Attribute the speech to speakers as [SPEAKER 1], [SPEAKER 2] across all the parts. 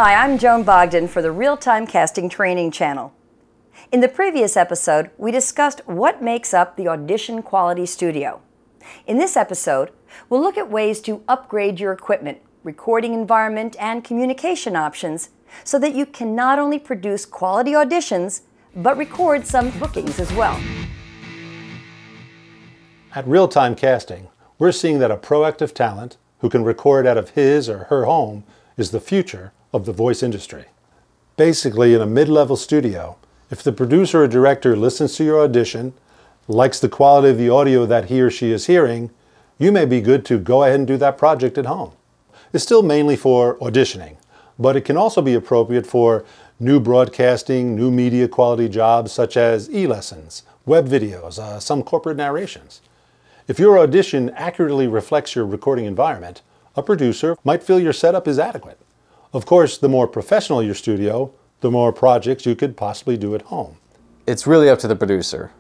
[SPEAKER 1] Hi, I'm Joan Bogdan for the Real-Time Casting Training Channel. In the previous episode, we discussed what makes up the audition quality studio. In this episode, we'll look at ways to upgrade your equipment, recording environment, and communication options so that you can not only produce quality auditions, but record some bookings as well.
[SPEAKER 2] At Real-Time Casting, we're seeing that a proactive talent who can record out of his or her home is the future of the voice industry. Basically, in a mid-level studio, if the producer or director listens to your audition, likes the quality of the audio that he or she is hearing, you may be good to go ahead and do that project at home. It's still mainly for auditioning, but it can also be appropriate for new broadcasting, new media quality jobs such as e-lessons, web videos, some corporate narrations. If your audition accurately reflects your recording environment, a producer might feel your setup is adequate. Of course, the more professional your studio, the more projects you could possibly do at home.
[SPEAKER 3] It's really up to the producer.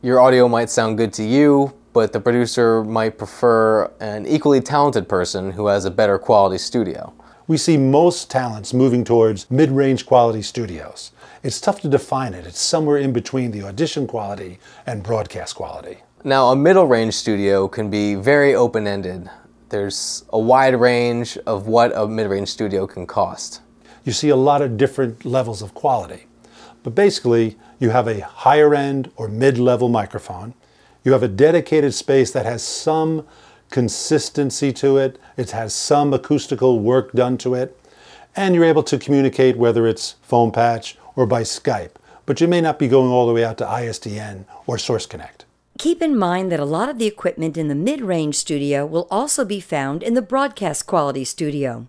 [SPEAKER 3] Your audio might sound good to you, but the producer might prefer an equally talented person who has a better quality studio.
[SPEAKER 2] We see most talents moving towards mid-range quality studios. It's tough to define it. It's somewhere in between the audition quality and broadcast quality.
[SPEAKER 3] Now, a middle-range studio can be very open-ended. There's a wide range of what a mid-range studio can cost.
[SPEAKER 2] You see a lot of different levels of quality. But basically, you have a higher-end or mid-level microphone. You have a dedicated space that has some consistency to it. It has some acoustical work done to it. And you're able to communicate whether it's phone patch or by Skype. But you may not be going all the way out to ISDN or Source Connect.
[SPEAKER 1] Keep in mind that a lot of the equipment in the mid-range studio will also be found in the broadcast quality studio.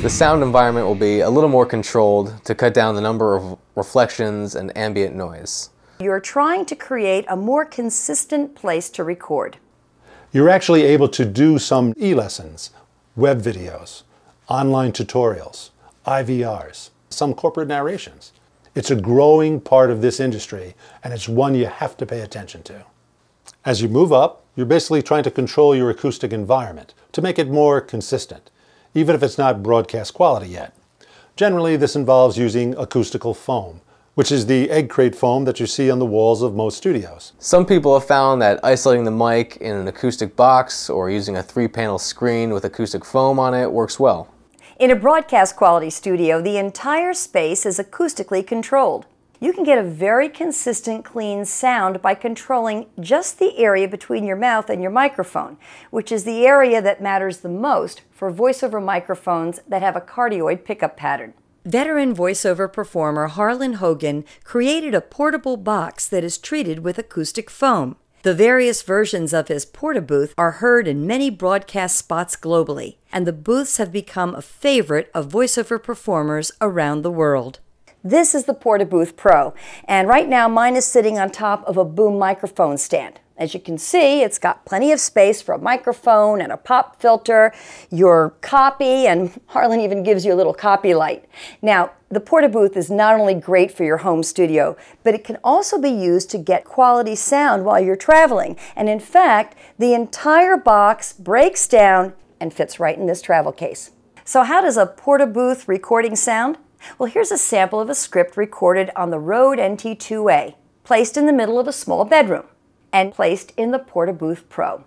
[SPEAKER 3] The sound environment will be a little more controlled to cut down the number of reflections and ambient noise.
[SPEAKER 1] You're trying to create a more consistent place to record.
[SPEAKER 2] You're actually able to do some e-lessons, web videos, online tutorials, IVRs, some corporate narrations. It's a growing part of this industry, and it's one you have to pay attention to. As you move up, you're basically trying to control your acoustic environment to make it more consistent, even if it's not broadcast quality yet. Generally, this involves using acoustical foam, which is the egg crate foam that you see on the walls of most studios.
[SPEAKER 3] Some people have found that isolating the mic in an acoustic box or using a 3-panel screen with acoustic foam on it works well.
[SPEAKER 1] In a broadcast quality studio, the entire space is acoustically controlled. You can get a very consistent, clean sound by controlling just the area between your mouth and your microphone, which is the area that matters the most for voiceover microphones that have a cardioid pickup pattern. Veteran voiceover performer HARLAN HOGAN created a portable box that is treated with acoustic foam. The various versions of his PORTA-BOOTH are heard in many broadcast spots globally, and the booths have become a favorite of voiceover performers around the world. This is the PORTA-BOOTH Pro, and right now mine is sitting on top of a boom microphone stand. As you can see, it's got plenty of space for a microphone and a pop filter, your copy, and HARLAN even gives you a little copy light. Now, the PORTA-BOOTH is not only great for your home studio, but it can also be used to get quality sound while you're traveling. And in fact, the entire box breaks down and fits right in this travel case. So how does a PORTA-BOOTH recording sound? Well, here's a sample of a script recorded on the Rode NT2A, placed in the middle of a small bedroom, and placed in the PORTA-BOOTH Pro.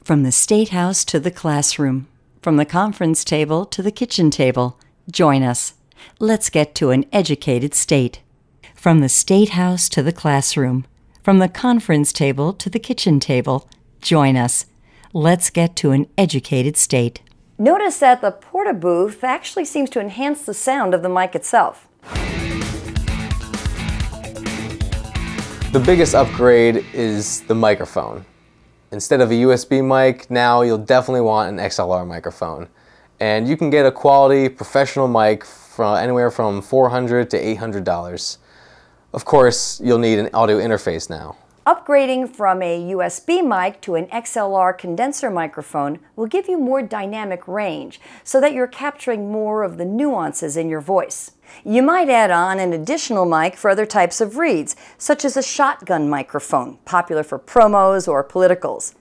[SPEAKER 1] From the State House to the classroom, from the conference table to the kitchen table, join us. Let's get to an educated state. From the State House to the classroom, from the conference table to the kitchen table, join us. Let's get to an educated state. Notice that the PORTA-BOOTH actually seems to enhance the sound of the mic itself.
[SPEAKER 3] The biggest upgrade is the microphone. Instead of a USB mic, now you'll definitely want an XLR microphone. And you can get a quality professional mic from anywhere from $400 to $800. Of course, you'll need an audio interface now.
[SPEAKER 1] Upgrading from a USB mic to an XLR condenser microphone will give you more dynamic range so that you're capturing more of the nuances in your voice. You might add on an additional mic for other types of reads, such as a shotgun microphone, popular for promos or politicals.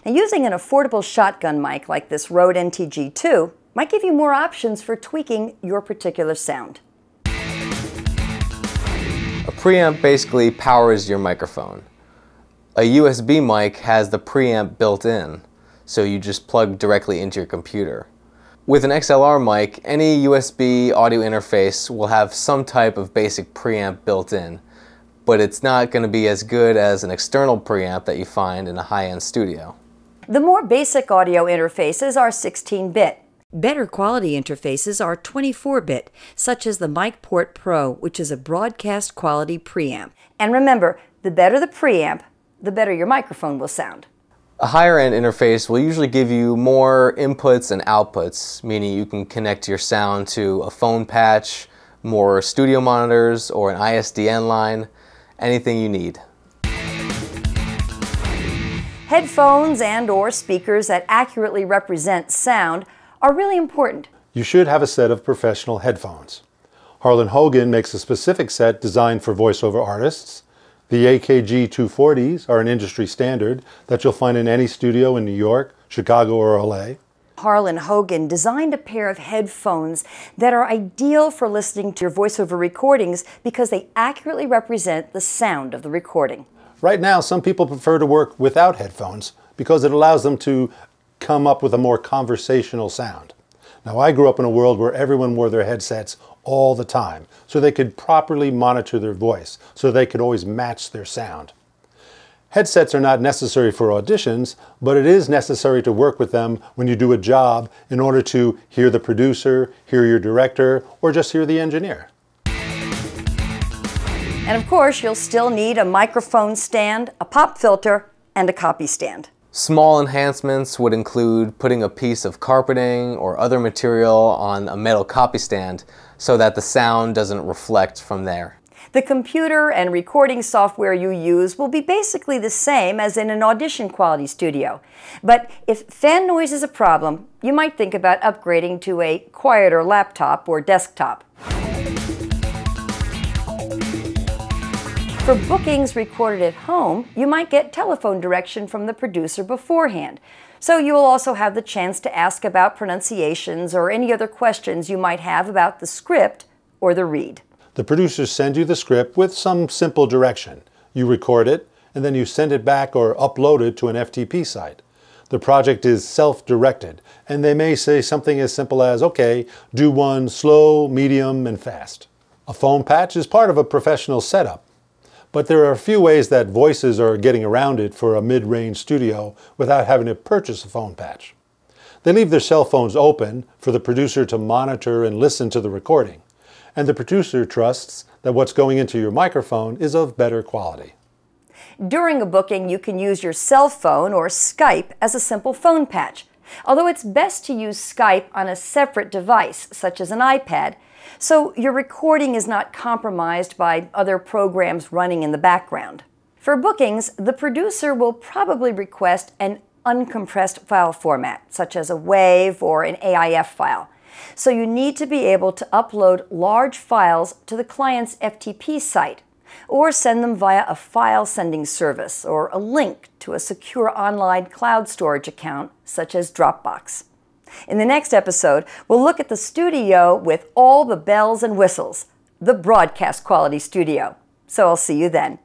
[SPEAKER 1] Now, using an affordable shotgun mic like this Rode NTG2 might give you more options for tweaking your particular sound.
[SPEAKER 3] A preamp basically powers your microphone. A USB mic has the preamp built in, so you just plug directly into your computer. With an XLR mic, any USB audio interface will have some type of basic preamp built in, but it's not going to be as good as an external preamp that you find in a high-end studio.
[SPEAKER 1] The more basic audio interfaces are 16-bit. Better quality interfaces are 24-bit, such as the MicPort Pro, which is a broadcast quality preamp. And remember, the better the preamp, the better your microphone will sound.
[SPEAKER 3] A higher-end interface will usually give you more inputs and outputs, meaning you can connect your sound to a phone patch, more studio monitors, or an ISDN line, anything you need.
[SPEAKER 1] Headphones and/or speakers that accurately represent sound are really important.
[SPEAKER 2] You should have a set of professional headphones. HOGAN makes a specific set designed for voiceover artists. The AKG 240s are an industry standard that you'll find in any studio in New York, Chicago, or LA.
[SPEAKER 1] HOGAN designed a pair of headphones that are ideal for listening to your voiceover recordings because they accurately represent the sound of the recording.
[SPEAKER 2] Right now, some people prefer to work without headphones because it allows them to come up with a more conversational sound. Now, I grew up in a world where everyone wore their headsets all the time so they could properly monitor their voice, so they could always match their sound. Headsets are not necessary for auditions, but it is necessary to work with them when you do a job in order to hear the producer, hear your director, or just hear the engineer.
[SPEAKER 1] And of course, you'll still need a microphone stand, a pop filter, and a copy stand.
[SPEAKER 3] Small enhancements would include putting a piece of carpeting or other material on a metal copy stand so that the sound doesn't reflect from there.
[SPEAKER 1] The computer and recording software you use will be basically the same as in an audition quality studio. But if fan noise is a problem, you might think about upgrading to a quieter laptop or desktop. For bookings recorded at home, you might get telephone direction from the producer beforehand. So you will also have the chance to ask about pronunciations or any other questions you might have about the script or the read.
[SPEAKER 2] The producers send you the script with some simple direction. You record it, and then you send it back or upload it to an FTP site. The project is self-directed, and they may say something as simple as, okay, do one slow, medium, and fast. A phone patch is part of a professional setup. But there are a few ways that voices are getting around it for a mid-range studio without having to purchase a phone patch. They leave their cell phones open for the producer to monitor and listen to the recording, and the producer trusts that what's going into your microphone is of better quality.
[SPEAKER 1] During a booking, you can use your cell phone or Skype as a simple phone patch, although it's best to use Skype on a separate device, such as an iPad, so your recording is not compromised by other programs running in the background. For bookings, the producer will probably request an uncompressed file format, such as a WAV or an AIF file. So you need to be able to upload large files to the client's FTP site, or send them via a file sending service or a link to a secure online cloud storage account, such as Dropbox. In the next episode, we'll look at the studio with all the bells and whistles, the broadcast quality studio. So I'll see you then.